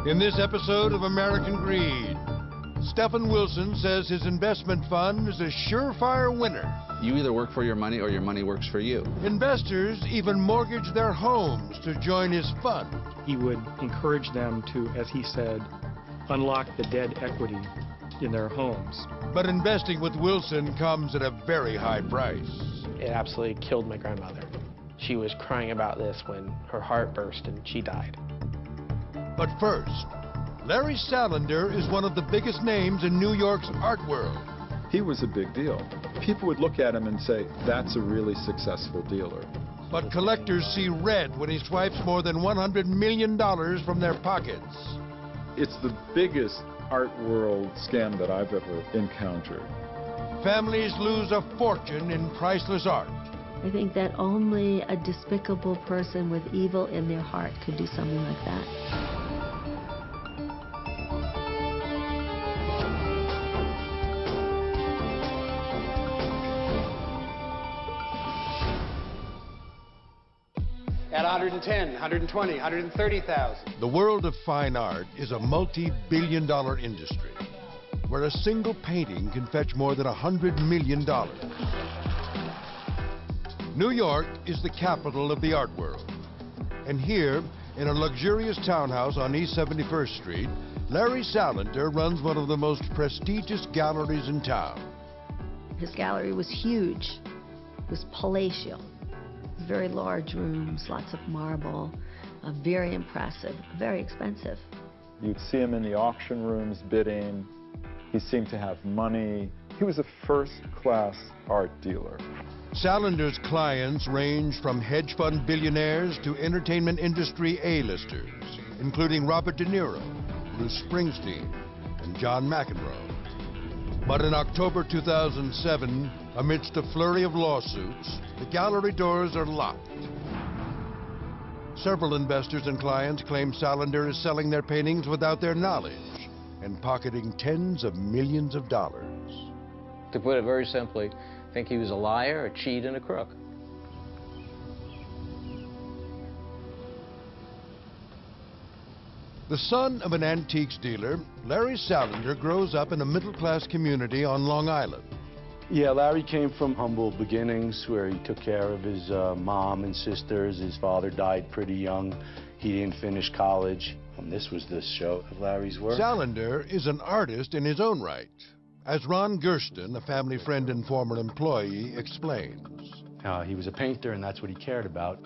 In this episode of American Greed, Stephen Wilson says his investment fund is a surefire winner. You either work for your money or your money works for you. Investors even mortgage their homes to join his fund. He would encourage them to, as he said, unlock the dead equity in their homes. But investing with Wilson comes at a very high price. It absolutely killed my grandmother. She was crying about this when her heart burst and she died. But first, Larry Salander is one of the biggest names in New York's art world. He was a big deal. People would look at him and say, that's a really successful dealer. But collectors see red when he swipes more than $100 million from their pockets. It's the biggest art world scam that I've ever encountered. Families lose a fortune in priceless art. I think that only a despicable person with evil in their heart could do something like that. At 110, 120, 130,000. The world of fine art is a multi-billion-dollar industry where a single painting can fetch more than $100 million. New York is the capital of the art world. And here, in a luxurious townhouse on East 71st Street, Larry Salander runs one of the most prestigious galleries in town. His gallery was huge. It was palatial. Very large rooms, lots of marble, very impressive, very expensive. You'd see him in the auction rooms bidding. He seemed to have money. He was a first-class art dealer. Salander's clients range from hedge fund billionaires to entertainment industry A-listers, including Robert De Niro, Bruce Springsteen, and John McEnroe. But in October 2007, amidst a flurry of lawsuits, the gallery doors are locked. Several investors and clients claim Salander is selling their paintings without their knowledge and pocketing tens of millions of dollars. To put it very simply, I think he was a liar, a cheat, and a crook. The son of an antiques dealer, Larry Salander grows up in a middle-class community on Long Island. Yeah, Larry came from humble beginnings where he took care of his mom and sisters. His father died pretty young. He didn't finish college. This was the show of Larry's work. Salander is an artist in his own right, as Ron Gersten, a family friend and former employee, explains. He was a painter, and that's what he cared about.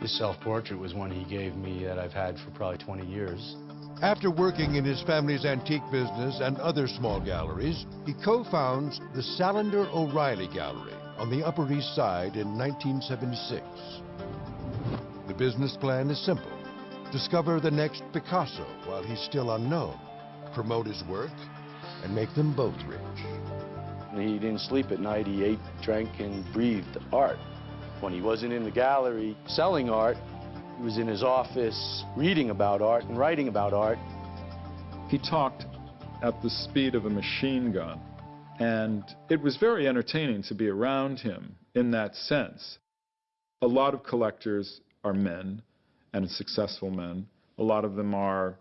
This self-portrait was one he gave me that I've had for probably 20 years. After working in his family's antique business and other small galleries, he co-founds the Salander O'Reilly Gallery on the Upper East Side in 1976. The business plan is simple. Discover the next Picasso while he's still unknown, promote his work, and make them both rich. He didn't sleep at night. He ate, drank, and breathed art. When he wasn't in the gallery selling art, he was in his office reading about art and writing about art. He talked at the speed of a machine gun, and it was very entertaining to be around him in that sense. A lot of collectors are men, and successful men. A lot of them are,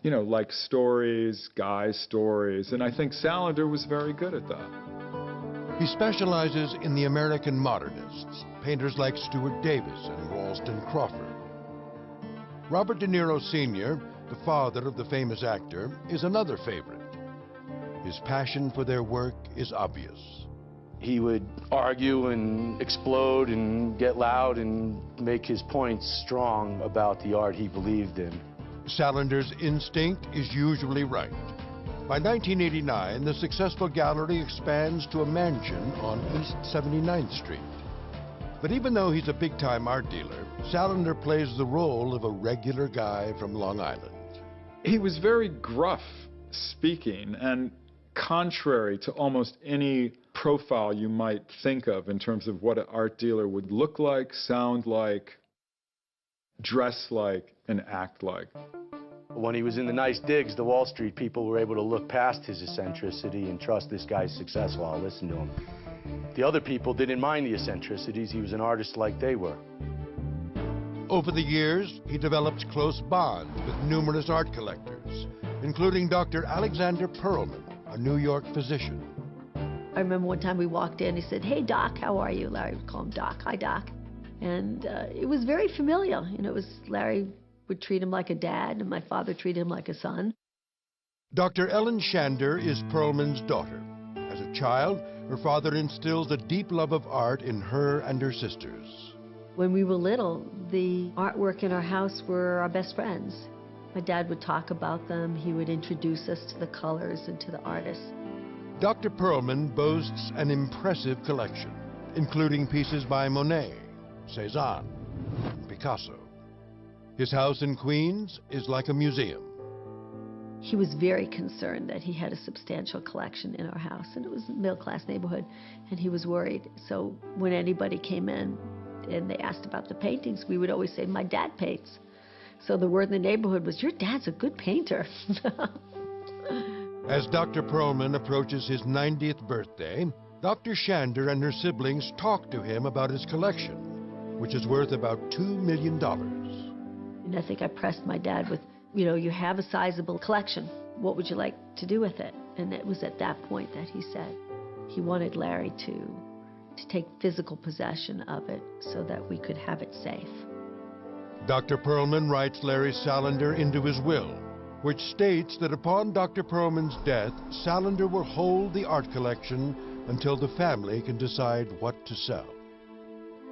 you know, like stories, guy stories, and I think Salander was very good at that. He specializes in the American modernists, painters like Stuart Davis and Ralston Crawford. Robert De Niro Sr., the father of the famous actor, is another favorite. His passion for their work is obvious. He would argue and explode and get loud and make his points strong about the art he believed in. Salander's instinct is usually right. By 1989, the successful gallery expands to a mansion on East 79th Street. But even though he's a big-time art dealer, Salander plays the role of a regular guy from Long Island. He was very gruff speaking and contrary to almost any profile you might think of in terms of what an art dealer would look like, sound like, dress like, and act like. When he was in the nice digs, the Wall Street people were able to look past his eccentricity and trust this guy's successful. I'll listen to him. The other people didn't mind the eccentricities. He was an artist like they were. Over the years, he developed close bonds with numerous art collectors, including Dr. Alexander Perlman, a New York physician. I remember one time we walked in, he said, "Hey, Doc, how are you?" Larry would call him Doc. "Hi, Doc." And it was very familiar. You know, Larry would treat him like a dad, and my father treated him like a son. Dr. Ellen Shander is Perlman's daughter. As a child, her father instills a deep love of art in her and her sisters. When we were little, the artwork in our house were our best friends. My dad would talk about them. He would introduce us to the colors and to the artists. Dr. Perlman boasts an impressive collection, including pieces by Monet, Cézanne, and Picasso. His house in Queens is like a museum. He was very concerned that he had a substantial collection in our house, and it was a middle-class neighborhood, and he was worried. So when anybody came in and they asked about the paintings, we would always say, "My dad paints." So the word in the neighborhood was, "Your dad's a good painter." As Dr. Perlman approaches his 90th birthday, Dr. Shander and her siblings talk to him about his collection, which is worth about $2 million. And I think I pressed my dad with, "You have a sizable collection. What would you like to do with it?" And it was at that point that he said he wanted Larry to take physical possession of it so that we could have it safe. Dr. Perlman writes Larry Salander into his will, which states that upon Dr. Perlman's death, Salander will hold the art collection until the family can decide what to sell.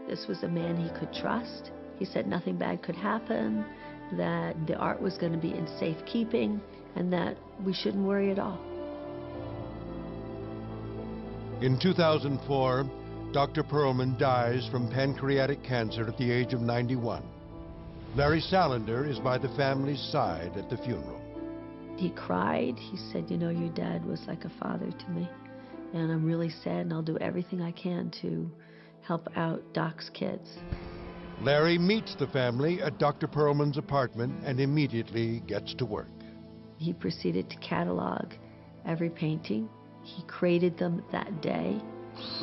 This was a man he could trust. He said nothing bad could happen, that the art was going to be in safekeeping, and that we shouldn't worry at all. In 2004, Dr. Perlman dies from pancreatic cancer at the age of 91. Larry Salander is by the family's side at the funeral. He cried. He said, "Your dad was like a father to me, and I'm really sad, and I'll do everything I can to help out Doc's kids." Larry meets the family at Dr. Perlman's apartment and immediately gets to work. He proceeded to catalog every painting. He created them that day.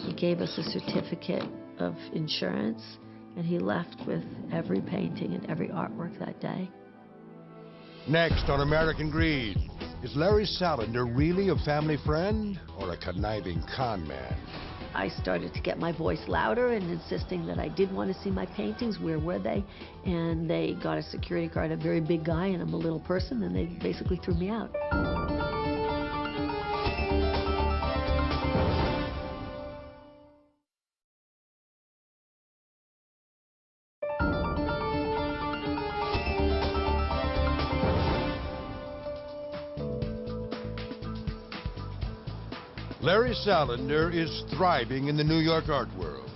He gave us a certificate of insurance, and he left with every painting and every artwork that day. Next on American Greed, is Larry Salander really a family friend or a conniving con man? I started to get my voice louder and insisting that I did want to see my paintings. Where were they? And they got a security guard, a very big guy, and I'm a little person, and they basically threw me out. Larry Salander is thriving in the New York art world.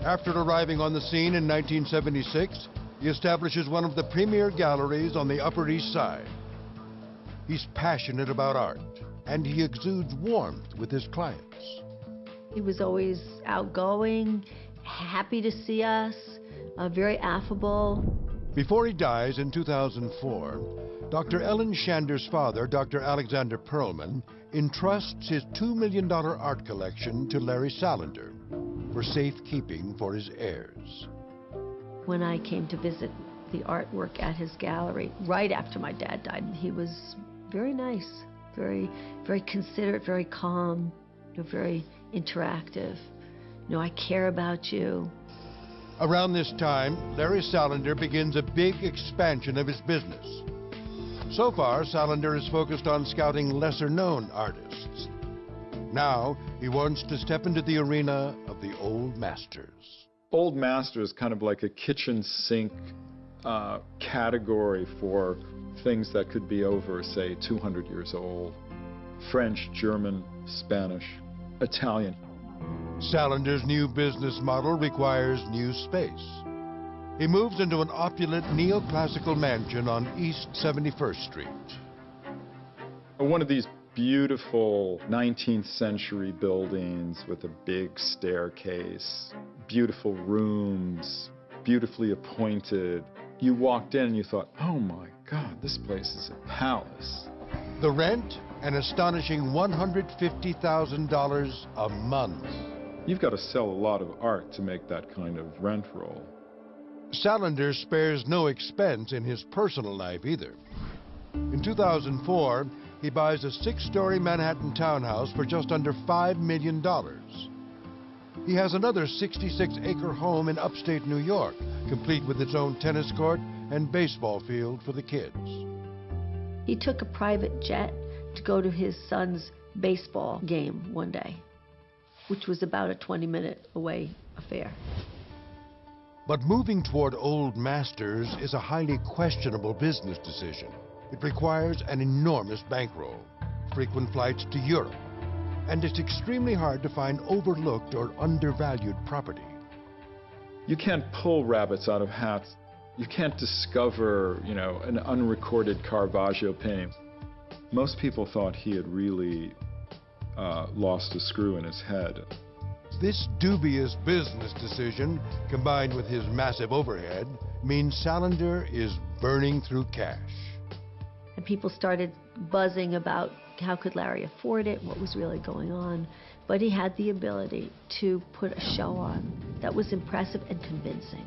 After arriving on the scene in 1976, he establishes one of the premier galleries on the Upper East Side. He's passionate about art, and he exudes warmth with his clients. He was always outgoing, happy to see us, very affable. Before he dies in 2004, Dr. Ellen Shander's father, Dr. Alexander Perlman, entrusts his $2 million art collection to Larry Salander for safekeeping for his heirs. When I came to visit the artwork at his gallery right after my dad died, he was very nice, very, very considerate, very calm, very interactive. I care about you. Around this time, Larry Salander begins a big expansion of his business. So far, Salander is focused on scouting lesser-known artists. Now, he wants to step into the arena of the old masters. Old masters, kind of like a kitchen sink category for things that could be over, say, 200 years old. French, German, Spanish, Italian. Salander's new business model requires new space. He moves into an opulent neoclassical mansion on East 71st Street. One of these beautiful 19th century buildings with a big staircase, beautiful rooms, beautifully appointed. You walked in and you thought, oh my God, this place is a palace. The rent, an astonishing $150,000 a month. You've got to sell a lot of art to make that kind of rent roll. Salander spares no expense in his personal life either. In 2004, he buys a 6-story Manhattan townhouse for just under $5 million. He has another 66-acre home in upstate New York, complete with its own tennis court and baseball field for the kids. He took a private jet to go to his son's baseball game one day, which was about a 20-minute away affair. But moving toward old masters is a highly questionable business decision. It requires an enormous bankroll, frequent flights to Europe, and it's extremely hard to find overlooked or undervalued property. You can't pull rabbits out of hats. You can't discover, an unrecorded Caravaggio painting. Most people thought he had really lost a screw in his head. This dubious business decision, combined with his massive overhead, means Salander is burning through cash. And people started buzzing about how could Larry afford it, what was really going on. But he had the ability to put a show on that was impressive and convincing.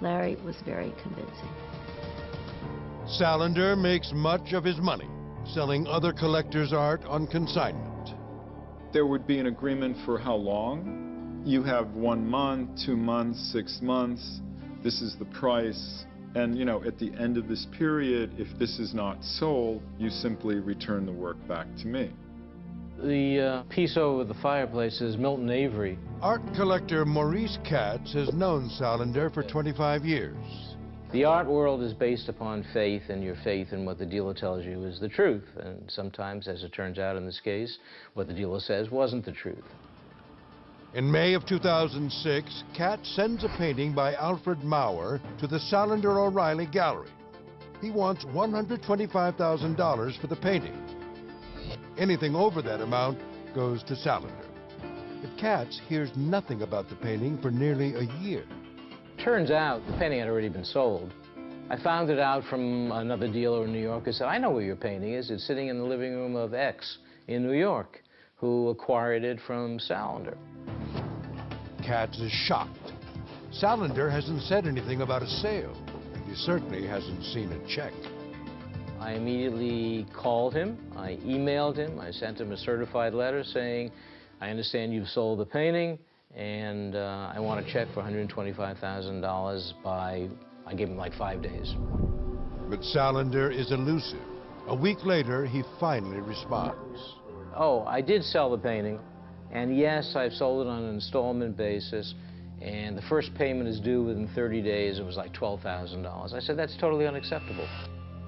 Larry was very convincing. Salander makes much of his money, selling other collectors' art on consignment. There would be an agreement for how long. You have 1 month, 2 months, 6 months. This is the price. And, at the end of this period, if this is not sold, you simply return the work back to me. The piece over the fireplace is Milton Avery. Art collector Maurice Katz has known Salander for 25 years. The art world is based upon faith, and your faith in what the dealer tells you is the truth. And sometimes, as it turns out in this case, what the dealer says wasn't the truth. In May of 2006, Katz sends a painting by Alfred Maurer to the Salander O'Reilly Gallery. He wants $125,000 for the painting. Anything over that amount goes to Salander. But Katz hears nothing about the painting for nearly a year. Turns out the painting had already been sold. I found it out from another dealer in New York who said, I know where your painting is. It's sitting in the living room of X in New York, who acquired it from Salander. Katz is shocked. Salander hasn't said anything about a sale, and he certainly hasn't seen a check. I immediately called him, I emailed him, I sent him a certified letter saying, I understand you've sold the painting, and I want a check for $125,000 by, I gave him like 5 days. But Salander is elusive. A week later, he finally responds. Oh, I did sell the painting, and yes, I've sold it on an installment basis, and the first payment is due within 30 days. It was like $12,000. I said, that's totally unacceptable.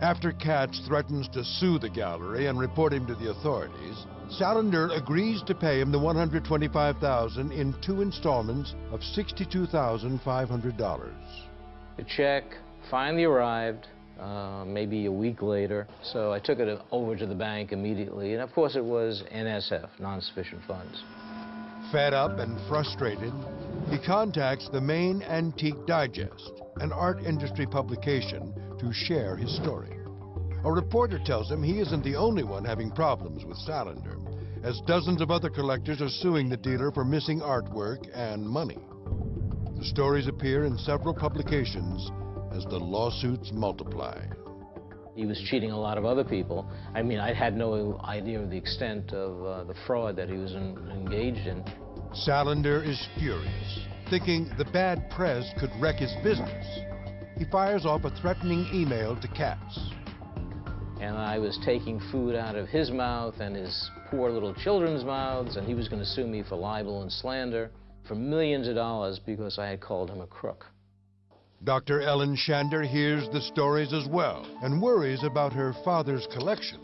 After Katz threatens to sue the gallery and report him to the authorities, Salander agrees to pay him the $125,000 in 2 installments of $62,500. The check finally arrived, maybe a week later, so I took it over to the bank immediately, and of course it was NSF, non-sufficient funds. Fed up and frustrated, he contacts the Maine Antique Digest, an art industry publication, to share his story. A reporter tells him he isn't the only one having problems with Salander, as dozens of other collectors are suing the dealer for missing artwork and money. The stories appear in several publications as the lawsuits multiply. He was cheating a lot of other people. I mean, I had no idea of the extent of the fraud that he was engaged in. Salander is furious, thinking the bad press could wreck his business. He fires off a threatening email to Katz. And I was taking food out of his mouth and his poor little children's mouths, and he was going to sue me for libel and slander for millions of dollars because I had called him a crook. Dr. Ellen Shander hears the stories as well and worries about her father's collection.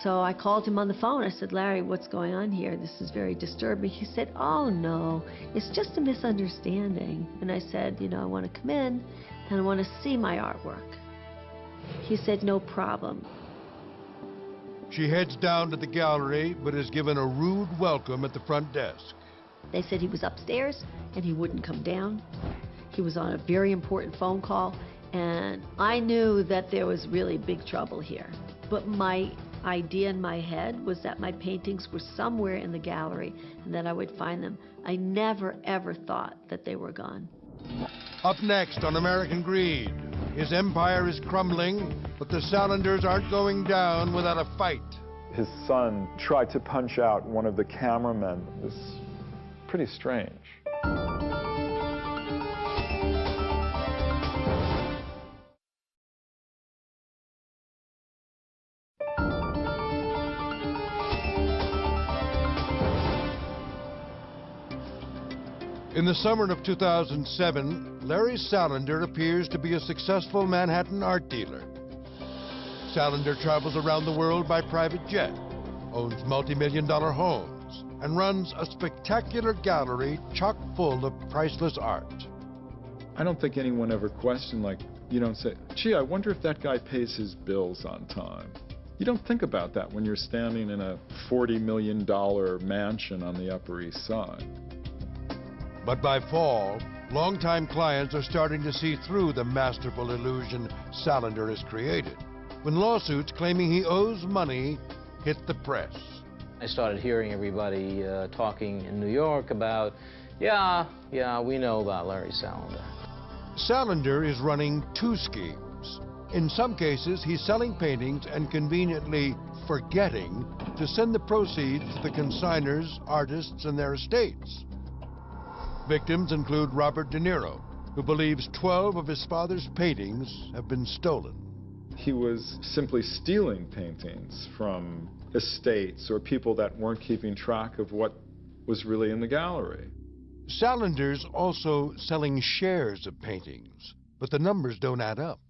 So I called him on the phone. I said, Larry, what's going on here? This is very disturbing. He said, oh, no, it's just a misunderstanding. And I said, I want to come in and I want to see my artwork. He said, no problem. She heads down to the gallery, but is given a rude welcome at the front desk. They said he was upstairs and he wouldn't come down. He was on a very important phone call, and I knew that there was really big trouble here. But my idea in my head was that my paintings were somewhere in the gallery and that I would find them. I never, ever thought that they were gone. Up next on American Greed, his empire is crumbling, but the Salanders aren't going down without a fight. His son tried to punch out one of the cameramen. It was pretty strange. In the summer of 2007, Larry Salander appears to be a successful Manhattan art dealer. Salander travels around the world by private jet, owns multi-million-dollar homes, and runs a spectacular gallery chock full of priceless art. I don't think anyone ever questioned, like, you don't say, gee, I wonder if that guy pays his bills on time. You don't think about that when you're standing in a $40 million mansion on the Upper East Side. But by fall, longtime clients are starting to see through the masterful illusion Salander has created, when lawsuits claiming he owes money hit the press. I started hearing everybody talking in New York about, yeah, we know about Larry Salander. Salander is running two schemes. In some cases, he's selling paintings and conveniently forgetting to send the proceeds to the consigners, artists, and their estates. Victims include Robert De Niro, who believes 12 of his father's paintings have been stolen. He was simply stealing paintings from estates or people that weren't keeping track of what was really in the gallery. Salander's also selling shares of paintings, but the numbers don't add up.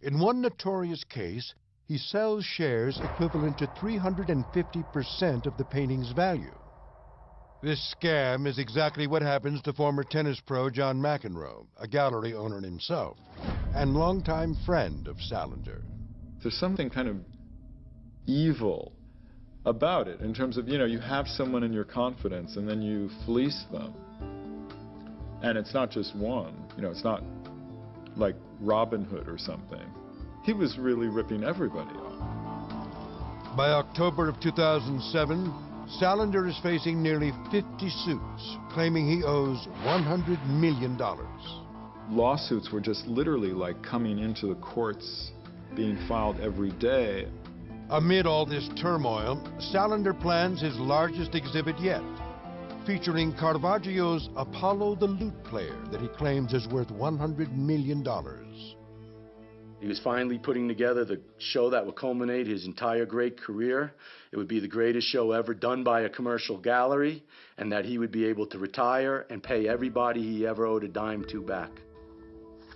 In one notorious case, he sells shares equivalent to 350% of the painting's value. This scam is exactly what happens to former tennis pro John McEnroe, a gallery owner himself, and longtime friend of Salander. There's something kind of evil about it in terms of, you have someone in your confidence and then you fleece them. And it's not just one, it's not like Robin Hood or something. He was really ripping everybody off. By October of 2007, Salander is facing nearly 50 suits, claiming he owes $100 million. Lawsuits were just literally like coming into the courts, being filed every day. Amid all this turmoil, Salander plans his largest exhibit yet, featuring Caravaggio's Apollo the Lute Player that he claims is worth $100 million. He was finally putting together the show that would culminate his entire great career. It would be the greatest show ever done by a commercial gallery, and that he would be able to retire and pay everybody he ever owed a dime to back.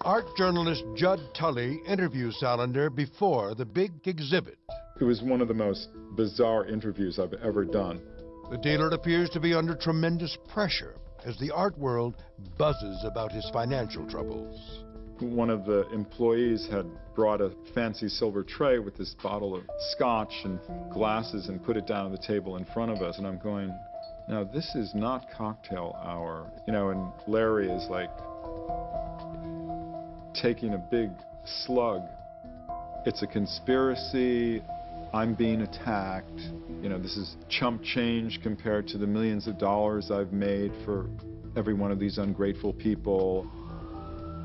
Art journalist Judd Tully interviews Salander before the big exhibit. It was one of the most bizarre interviews I've ever done. The dealer appears to be under tremendous pressure as the art world buzzes about his financial troubles. One of the employees had brought a fancy silver tray with this bottle of scotch and glasses and put it down on the table in front of us. And I'm going, now this is not cocktail hour. And Larry is like taking a big slug. It's a conspiracy. I'm being attacked. This is chump change compared to the millions of dollars I've made for every one of these ungrateful people.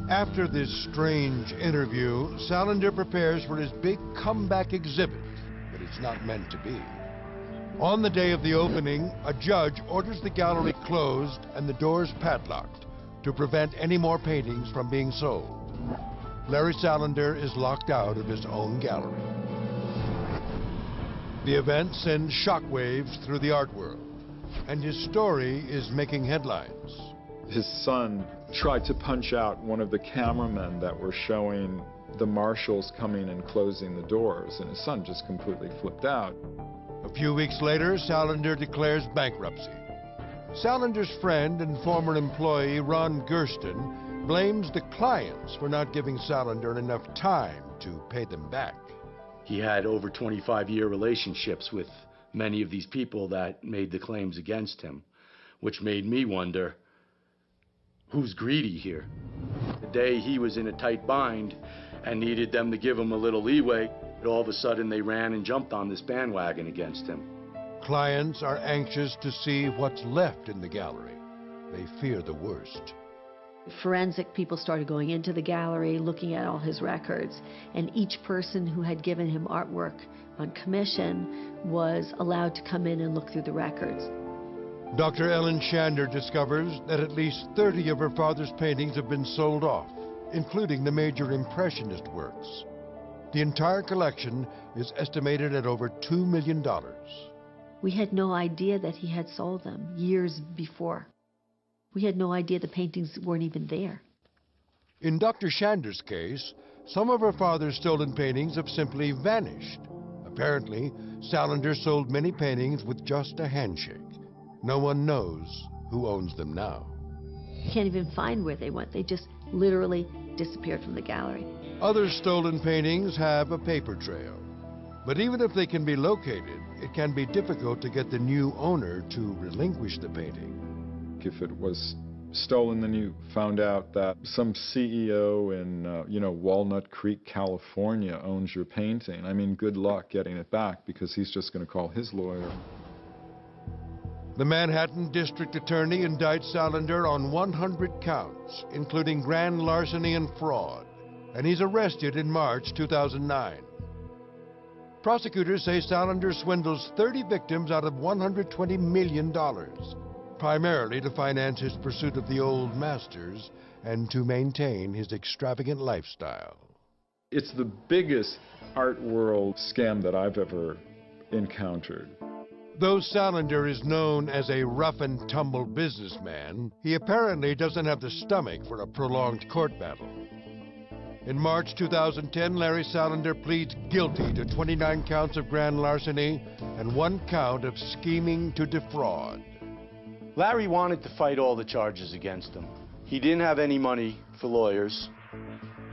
After this strange interview, Salander prepares for his big comeback exhibit, but it's not meant to be. On the day of the opening, a judge orders the gallery closed and the doors padlocked to prevent any more paintings from being sold. Larry Salander is locked out of his own gallery. The event sends shockwaves through the art world, and his story is making headlines. His son tried to punch out one of the cameramen that were showing the marshals coming and closing the doors, and his son just completely flipped out. A few weeks later, Salander declares bankruptcy. Salander's friend and former employee Ron Gersten blames the clients for not giving Salander enough time to pay them back. He had over 25-year relationships with many of these people that made the claims against him, which made me wonder, who's greedy here? The day he was in a tight bind and needed them to give him a little leeway, all of a sudden they ran and jumped on this bandwagon against him. Clients are anxious to see what's left in the gallery. They fear the worst. Forensic people started going into the gallery, looking at all his records, and each person who had given him artwork on commission was allowed to come in and look through the records. Dr. Ellen Shander discovers that at least 30 of her father's paintings have been sold off, including the major Impressionist works. The entire collection is estimated at over $2 million. We had no idea that he had sold them years before. We had no idea the paintings weren't even there. In Dr. Shander's case, some of her father's stolen paintings have simply vanished. Apparently, Salander sold many paintings with just a handshake. No one knows who owns them now. You can't even find where they went. They just literally disappeared from the gallery. Other stolen paintings have a paper trail. But even if they can be located, it can be difficult to get the new owner to relinquish the painting. If it was stolen, then you found out that some CEO in, Walnut Creek, California owns your painting. I mean, good luck getting it back, because he's just going to call his lawyer. The Manhattan District Attorney indicts Salander on 100 counts, including grand larceny and fraud, and he's arrested in March 2009. Prosecutors say Salander swindles 30 victims out of $120 million. Primarily to finance his pursuit of the old masters and to maintain his extravagant lifestyle. It's the biggest art world scam that I've ever encountered. Though Salander is known as a rough-and-tumble businessman, he apparently doesn't have the stomach for a prolonged court battle. In March 2010, Larry Salander pleads guilty to 29 counts of grand larceny and 1 count of scheming to defraud. Larry wanted to fight all the charges against him. He didn't have any money for lawyers.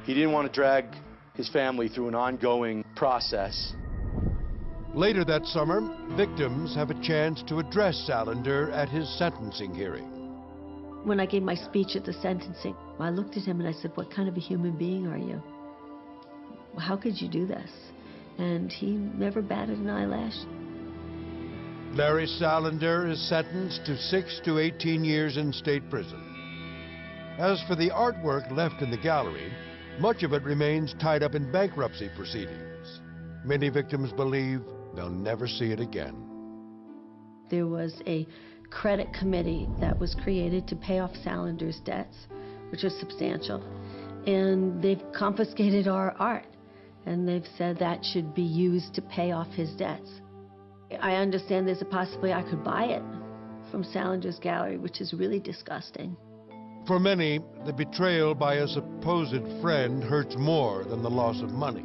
He didn't want to drag his family through an ongoing process. Later that summer, victims have a chance to address Salander at his sentencing hearing. When I gave my speech at the sentencing, I looked at him and I said, "What kind of a human being are you? How could you do this?" And he never batted an eyelash. Larry Salander is sentenced to 6 to 18 years in state prison. As for the artwork left in the gallery, much of it remains tied up in bankruptcy proceedings. Many victims believe they'll never see it again. There was a credit committee that was created to pay off Salander's debts, which was substantial. And they've confiscated our art, and they've said that should be used to pay off his debts. I understand there's a possibility I could buy it from Salander's gallery, which is really disgusting. For many, the betrayal by a supposed friend hurts more than the loss of money.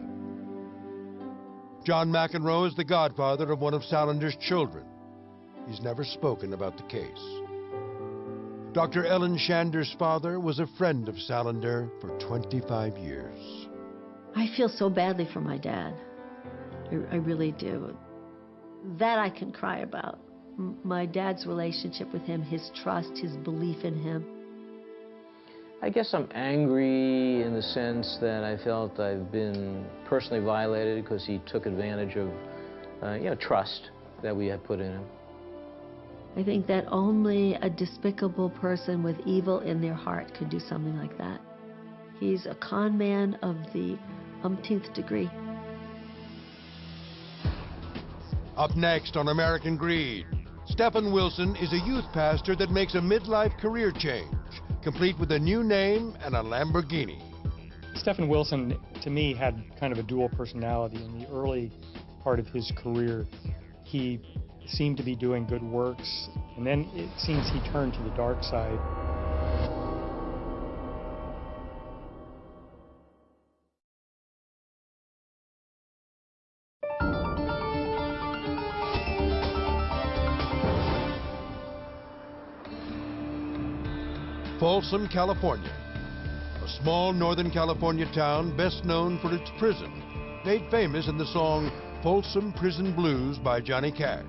John McEnroe is the godfather of one of Salander's children. He's never spoken about the case. Dr. Ellen Shander's father was a friend of Salander for 25 years. I feel so badly for my dad. I really do. That I can cry about. My dad's relationship with him, his trust, his belief in him. I guess I'm angry in the sense that I felt I've been personally violated because he took advantage of, trust that we had put in him. I think that only a despicable person with evil in their heart could do something like that. He's a con man of the umpteenth degree. Up next on American Greed, Stephen Wilson is a youth pastor that makes a midlife career change, complete with a new name and a Lamborghini. Stephen Wilson, to me, had kind of a dual personality. In the early part of his career, he seemed to be doing good works, and then it seems he turned to the dark side. Folsom, California, a small Northern California town best known for its prison, made famous in the song Folsom Prison Blues by Johnny Cash.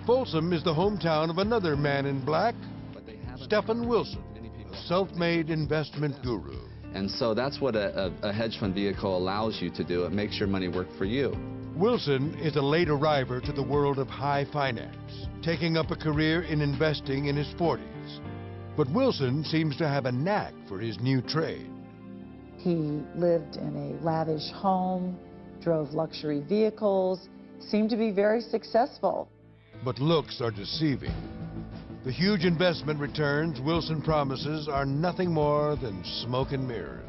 Folsom is the hometown of another man in black, Stephen Wilson, a self-made investment guru. And so that's what a hedge fund vehicle allows you to do. It makes your money work for you. Wilson is a late arriver to the world of high finance, taking up a career in investing in his 40s. But Wilson seems to have a knack for his new trade. He lived in a lavish home, drove luxury vehicles, seemed to be very successful. But looks are deceiving. The huge investment returns Wilson promises are nothing more than smoke and mirrors.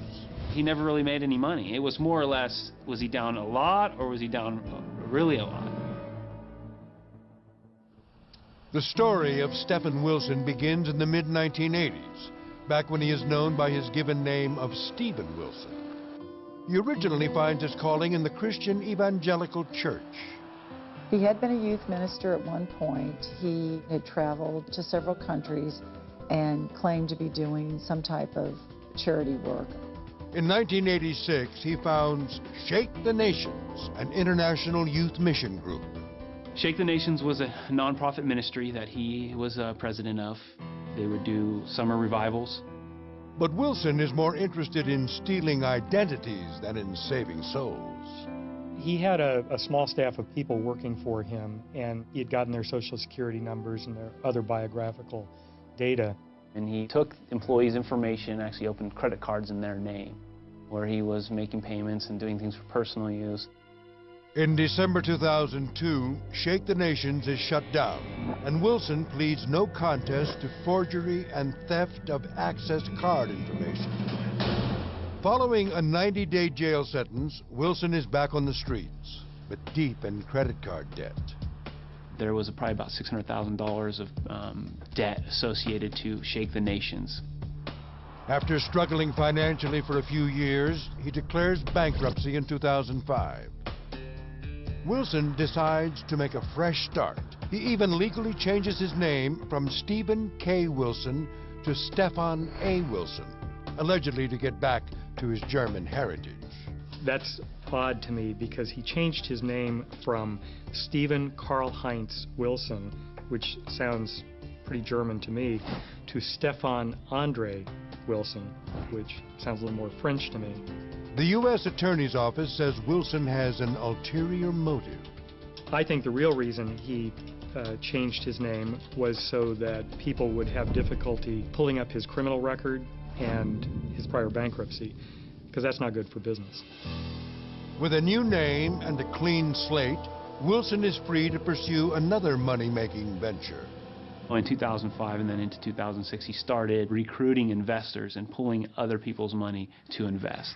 He never really made any money. It was more or less, was he down a lot or was he down really a lot? The story of Stephen Wilson begins in the mid-1980s, back when he is known by his given name of Stephen Wilson. He originally finds his calling in the Christian Evangelical Church. He had been a youth minister at one point. He had traveled to several countries and claimed to be doing some type of charity work. In 1986, he founds Shake the Nations, an international youth mission group. Shake the Nations was a nonprofit ministry that he was president of. They would do summer revivals. But Wilson is more interested in stealing identities than in saving souls. He had a small staff of people working for him, and he had gotten their social security numbers and their other biographical data. And he took employees' information and actually opened credit cards in their name, where he was making payments and doing things for personal use. In December 2002, Shake the Nations is shut down, and Wilson pleads no contest to forgery and theft of access card information. Following a 90-day jail sentence, Wilson is back on the streets, but deep in credit card debt. There was probably about $600,000 of debt associated to Shake the Nations. After struggling financially for a few years, he declares bankruptcy in 2005. Wilson decides to make a fresh start. He even legally changes his name from Stephen K. Wilson to Stefan A. Wilson, allegedly to get back to his German heritage. That's odd to me because he changed his name from Stephen Karl-Heinz Wilson, which sounds pretty German to me, to Stefan Andre Wilson, which sounds a little more French to me. The U.S. Attorney's Office says Wilson has an ulterior motive. I think the real reason he changed his name was so that people would have difficulty pulling up his criminal record and his prior bankruptcy, because that's not good for business. With a new name and a clean slate, Wilson is free to pursue another money-making venture. In 2005 and then into 2006, he started recruiting investors and pulling other people's money to invest.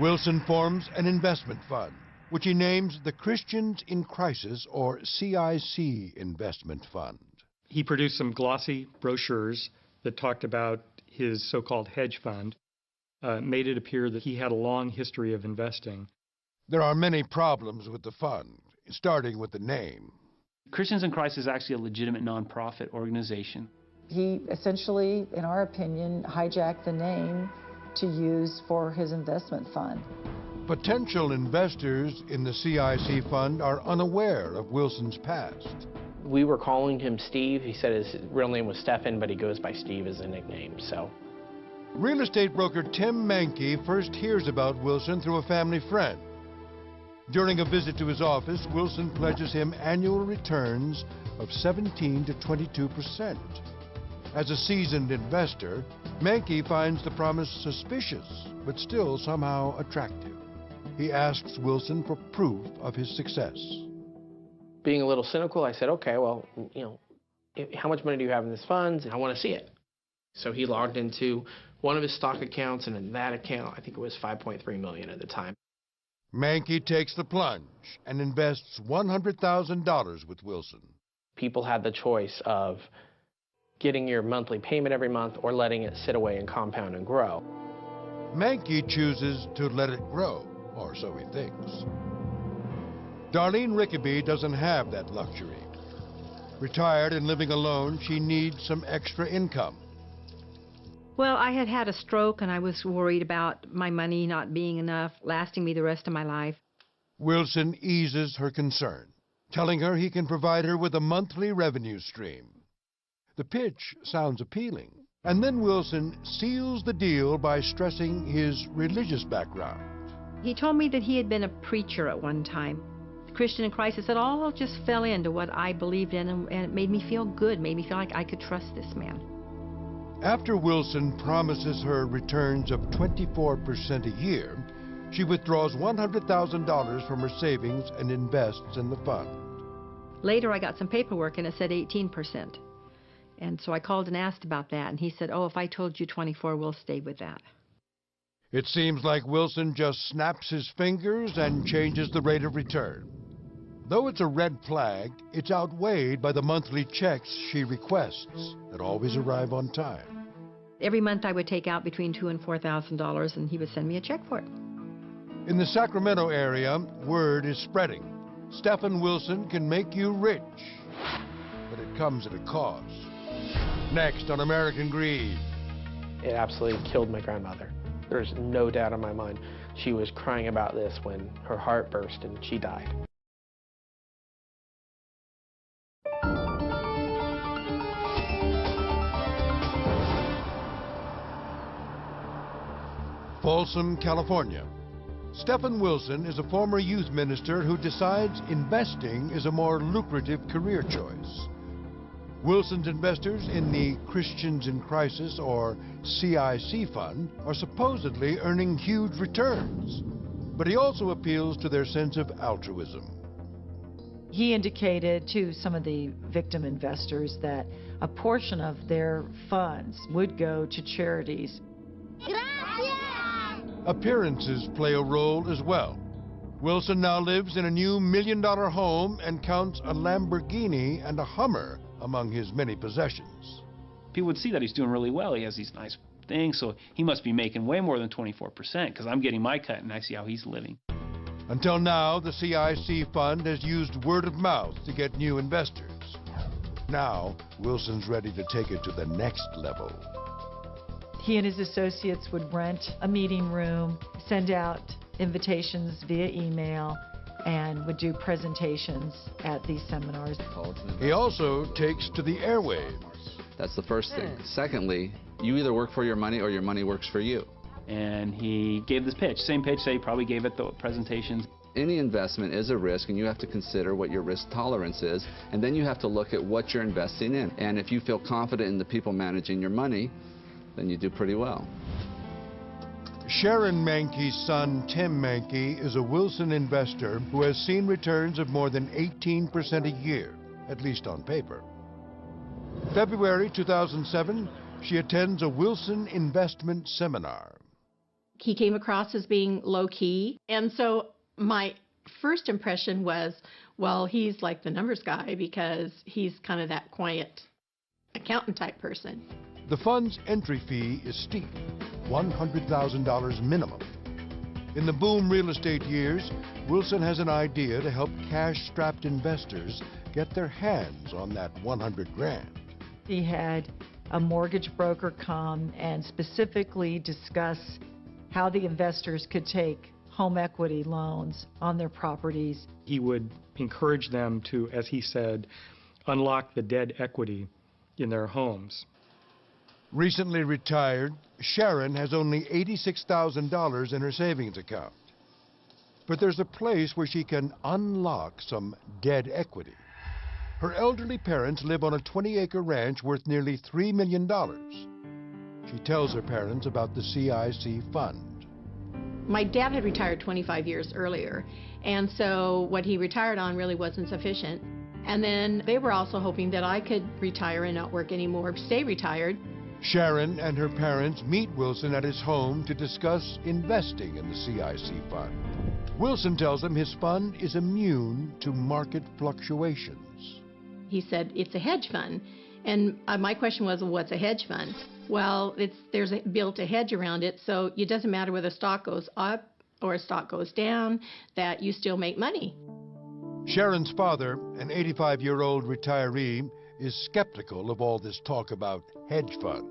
Wilson forms an investment fund, which he names the Christians in Crisis, or CIC Investment Fund. He produced some glossy brochures that talked about his so-called hedge fund, made it appear that he had a long history of investing. There are many problems with the fund, starting with the name. Christians in Christ is actually a legitimate nonprofit organization. He essentially, in our opinion, hijacked the name to use for his investment fund. Potential investors in the CIC fund are unaware of Wilson's past. We were calling him Steve. He said his real name was Stephen, but he goes by Steve as a nickname, so. Real estate broker Tim Mankey first hears about Wilson through a family friend. During a visit to his office, Wilson pledges him annual returns of 17 to 22%. As a seasoned investor, Mankey finds the promise suspicious, but still somehow attractive. He asks Wilson for proof of his success. Being a little cynical, I said, okay, well, how much money do you have in this fund? I want to see it. So he logged into one of his stock accounts, and in that account, I think it was $5.3 million at the time. Mankey takes the plunge and invests $100,000 with Wilson. People had the choice of getting your monthly payment every month or letting it sit away and compound and grow. Mankey chooses to let it grow, or so he thinks. Darlene Rickaby doesn't have that luxury. Retired and living alone, she needs some extra income. Well, I had had a stroke, and I was worried about my money not being enough, lasting me the rest of my life. Wilson eases her concern, telling her he can provide her with a monthly revenue stream. The pitch sounds appealing, and then Wilson seals the deal by stressing his religious background. He told me that he had been a preacher at one time. Christian in Christ. It all just fell into what I believed in, and it made me feel good, made me feel like I could trust this man. After Wilson promises her returns of 24% a year, she withdraws $100,000 from her savings and invests in the fund. Later, I got some paperwork and it said 18%. And so I called and asked about that, and he said, oh, if I told you 24, we'll stay with that. It seems like Wilson just snaps his fingers and changes the rate of return. Though it's a red flag, it's outweighed by the monthly checks she requests that always arrive on time. Every month I would take out between $2,000 and $4,000, and he would send me a check for it. In the Sacramento area, word is spreading. Stephen Wilson can make you rich, but it comes at a cost. Next on American Greed. It absolutely killed my grandmother. There's no doubt in my mind. She was crying about this when her heart burst and she died. Folsom, California. Stephen Wilson is a former youth minister who decides investing is a more lucrative career choice. Wilson's investors in the Christians in Crisis, or CIC fund, are supposedly earning huge returns. But he also appeals to their sense of altruism. He indicated to some of the victim investors that a portion of their funds would go to charities. Appearances play a role as well. Wilson now lives in a new $1 million home and counts a Lamborghini and a Hummer among his many possessions. People would see that he's doing really well. He has these nice things, so he must be making way more than 24% because I'm getting my cut and I see how he's living. Until now, the CIC fund has used word of mouth to get new investors. Now, Wilson's ready to take it to the next level. He and his associates would rent a meeting room, send out invitations via email, and would do presentations at these seminars. He also takes to the airwaves. That's the first thing. Secondly, you either work for your money or your money works for you. And he gave this pitch, same pitch that he probably gave at the presentations. Any investment is a risk, and you have to consider what your risk tolerance is, and then you have to look at what you're investing in. And if you feel confident in the people managing your money, then you do pretty well. Sharon Mankey's son, Tim Mankey, is a Wilson investor who has seen returns of more than 18% a year, at least on paper. February 2007, she attends a Wilson investment seminar. He came across as being low-key, and so my first impression was, well, he's like the numbers guy because he's kind of that quiet accountant type person. The fund's entry fee is steep, $100,000 minimum. In the boom real estate years, Wilson has an idea to help cash-strapped investors get their hands on that 100 grand. He had a mortgage broker come and specifically discuss how the investors could take home equity loans on their properties. He would encourage them to, as he said, unlock the dead equity in their homes. Recently retired, Sharon has only $86,000 in her savings account. But there's a place where she can unlock some dead equity. Her elderly parents live on a 20-acre ranch worth nearly $3 million. She tells her parents about the CIC fund. My dad had retired 25 years earlier, and so what he retired on really wasn't sufficient. And then they were also hoping that I could retire and not work anymore, stay retired. Sharon and her parents meet Wilson at his home to discuss investing in the CIC fund. Wilson tells them his fund is immune to market fluctuations. He said, it's a hedge fund. And my question was, well, what's a hedge fund? Well, there's built a hedge around it, so it doesn't matter whether a stock goes up or a stock goes down, that you still make money. Sharon's father, an 85-year-old retiree, is skeptical of all this talk about hedge funds.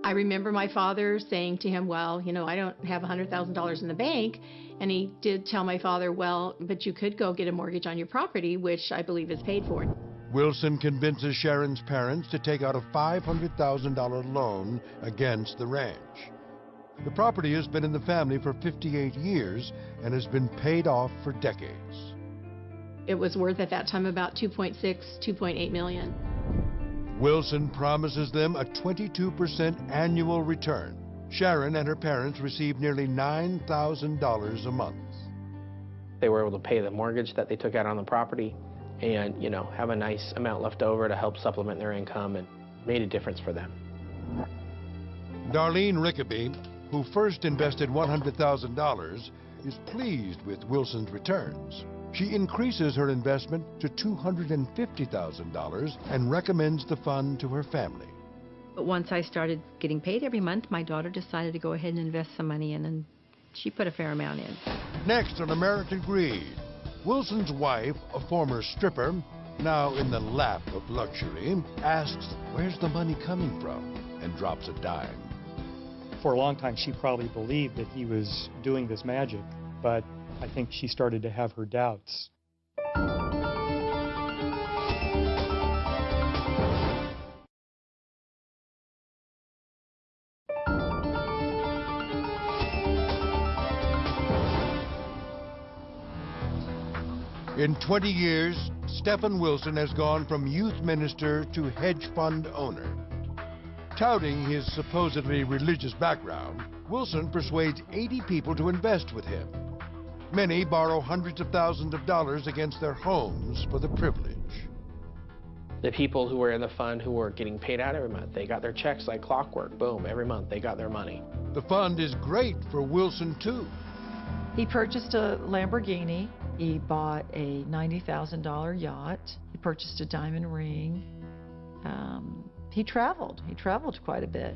I remember my father saying to him, well, you know, I don't have $100,000 in the bank. And he did tell my father, well, but you could go get a mortgage on your property, which I believe is paid for. Wilson convinces Sharon's parents to take out a $500,000 loan against the ranch. The property has been in the family for 58 years and has been paid off for decades. It was worth at that time about 2.6, 2.8 million. Wilson promises them a 22% annual return. Sharon and her parents receive nearly $9,000 a month. They were able to pay the mortgage that they took out on the property and, have a nice amount left over to help supplement their income, and made a difference for them. Darlene Rickaby, who first invested $100,000, is pleased with Wilson's returns. She increases her investment to $250,000 and recommends the fund to her family. But once I started getting paid every month, my daughter decided to go ahead and invest some money in, and she put a fair amount in. Next on American Greed, Wilson's wife, a former stripper, now in the lap of luxury, asks where's the money coming from and drops a dime. For a long time, she probably believed that he was doing this magic, but I think she started to have her doubts. In 20 years, Stephen Wilson has gone from youth minister to hedge fund owner. Touting his supposedly religious background, Wilson persuades 80 people to invest with him. Many borrow hundreds of thousands of dollars against their homes for the privilege. The people who were in the fund who were getting paid out every month, they got their checks like clockwork. Boom, every month they got their money. The fund is great for Wilson, too. He purchased a Lamborghini. He bought a $90,000 yacht. He purchased a diamond ring. He traveled. He traveled quite a bit.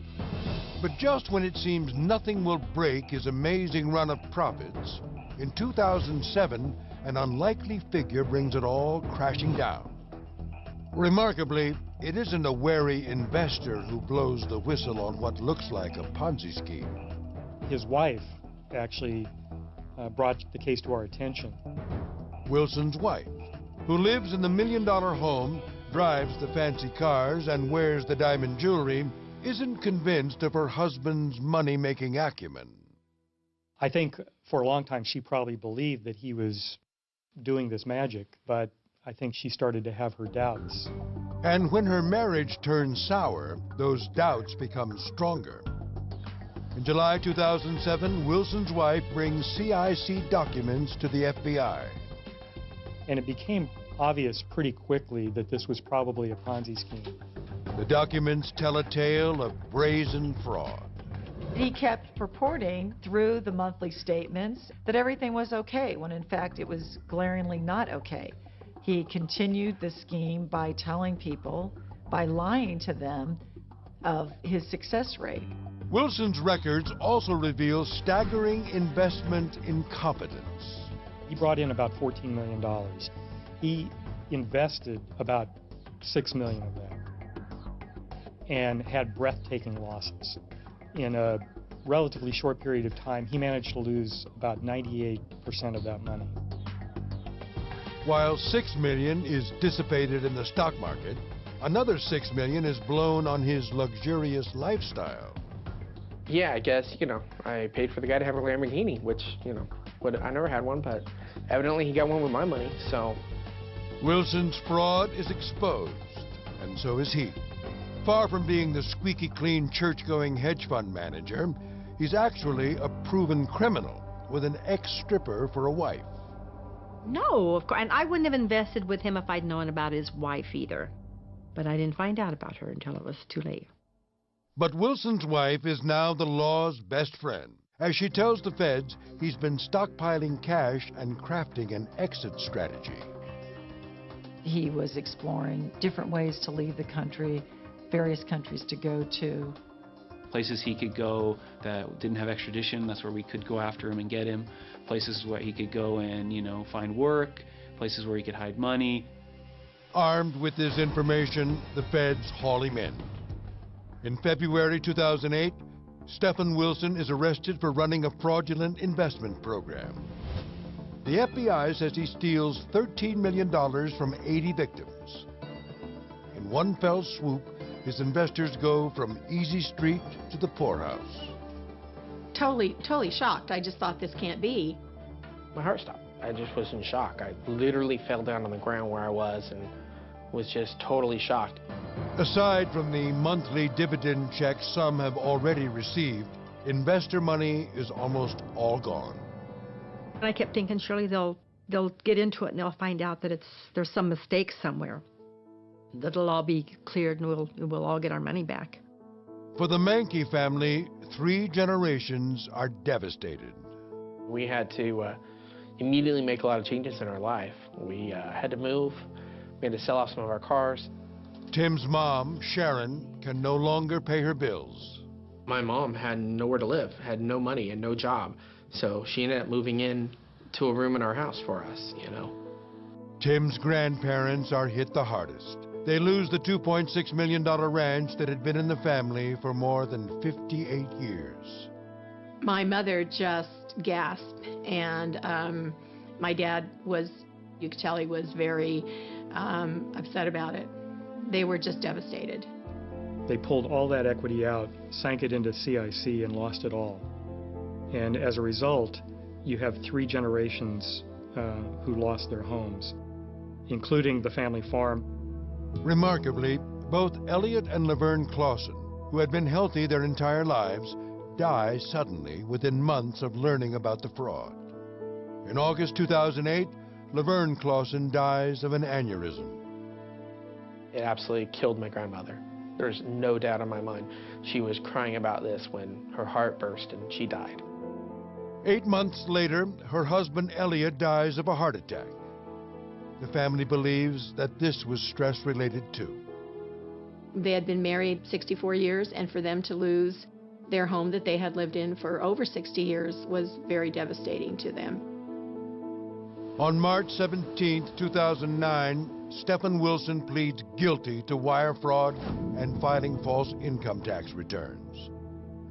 But just when it seems nothing will break his amazing run of profits, in 2007, an unlikely figure brings it all crashing down. Remarkably, it isn't a wary investor who blows the whistle on what looks like a Ponzi scheme. His wife actually brought the case to our attention. Wilson's wife, who lives in the million-dollar home, drives the fancy cars, and wears the diamond jewelry, isn't convinced of her husband's money-making acumen. I think for a long time she probably believed that he was doing this magic, but I think she started to have her doubts. And when her marriage turns sour, those doubts become stronger. In July 2007, Wilson's wife brings CIC documents to the FBI. And it became obvious pretty quickly that this was probably a Ponzi scheme. The documents tell a tale of brazen fraud. He kept purporting through the monthly statements that everything was okay, when in fact it was glaringly not okay. He continued the scheme by telling people, by lying to them, of his success rate. Wilson's records also reveal staggering investment incompetence. He brought in about $14 million. He invested about $6 million of that and had breathtaking losses. In a relatively short period of time, he managed to lose about 98% of that money. While $6 million is dissipated in the stock market, another $6 million is blown on his luxurious lifestyle. Yeah, I guess, I paid for the guy to have a Lamborghini, which, I never had one, but evidently he got one with my money, so. Wilson's fraud is exposed, and so is he. Far from being the squeaky clean church-going hedge fund manager, he's actually a proven criminal with an ex-stripper for a wife. No, of course, and I wouldn't have invested with him if I'd known about his wife either. But I didn't find out about her until it was too late. But Wilson's wife is now the law's best friend. As she tells the feds, he's been stockpiling cash and crafting an exit strategy. He was exploring different ways to leave the country, various countries to go to. Places he could go that didn't have extradition, that's where we could go after him and get him. Places where he could go and, find work. Places where he could hide money. Armed with this information, the feds haul him in. In February 2008, Stephen Wilson is arrested for running a fraudulent investment program. The FBI says he steals $13 million from 80 victims. In one fell swoop, his investors go from easy street to the poorhouse. Totally shocked. I just thought this can't be. My heart stopped. I just was in shock. I literally fell down on the ground where I was and was just totally shocked. Aside from the monthly dividend checks some have already received, investor money is almost all gone. And I kept thinking, surely they'll get into it and they'll find out that there's some mistake somewhere. That it'll all be cleared and we'll all get our money back. For the Mankey family, 3 generations are devastated. We had to immediately make a lot of changes in our life. We had to move. We had to sell off some of our cars. Tim's mom, Sharon, can no longer pay her bills. My mom had nowhere to live, had no money and no job. So she ended up moving in to a room in our house for us, you know. Tim's grandparents are hit the hardest. They lose the $2.6 million ranch that had been in the family for more than 58 years. My mother just gasped, and my dad was, you could tell he was very upset about it. They were just devastated. They pulled all that equity out, sank it into CIC, and lost it all. And as a result, you have 3 generations who lost their homes, including the family farm. Remarkably, both Elliot and Laverne Clausen, who had been healthy their entire lives, die suddenly within months of learning about the fraud. In August 2008, Laverne Clausen dies of an aneurysm. It absolutely killed my grandmother. There's no doubt in my mind. She was crying about this when her heart burst and she died. 8 months later, her husband Elliot dies of a heart attack. The family believes that this was stress-related too. They had been married 64 years, and for them to lose their home that they had lived in for over 60 years was very devastating to them. On March 17, 2009, Stephen Wilson pleads guilty to wire fraud and filing false income tax returns.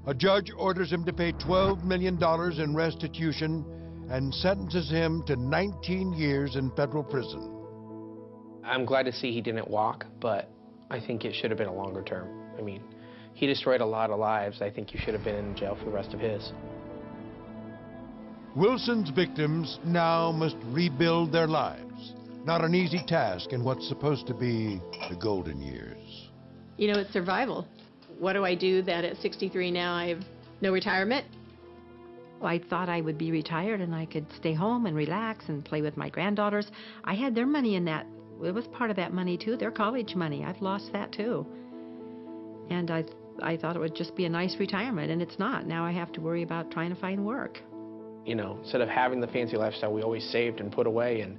A judge orders him to pay $12 million in restitution and sentences him to 19 years in federal prison. I'm glad to see he didn't walk, but I think it should have been a longer term. I mean, he destroyed a lot of lives. I think he should have been in jail for the rest of his. Wilson's victims now must rebuild their lives. Not an easy task in what's supposed to be the golden years. You know, it's survival. What do I do that at 63 now I have no retirement? I thought I would be retired and I could stay home and relax and play with my granddaughters. I had their money in that. It was part of that money too, their college money. I've lost that too. And I thought it would just be a nice retirement, and it's not. Now I have to worry about trying to find work. You know, instead of having the fancy lifestyle we always saved and put away, and,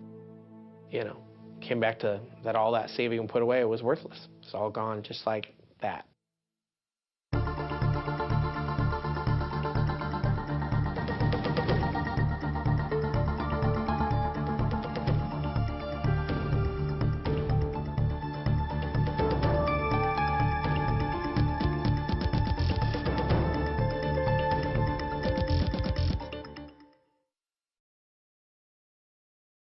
you know, came back to that all that saving and put away, it was worthless. It's all gone just like that.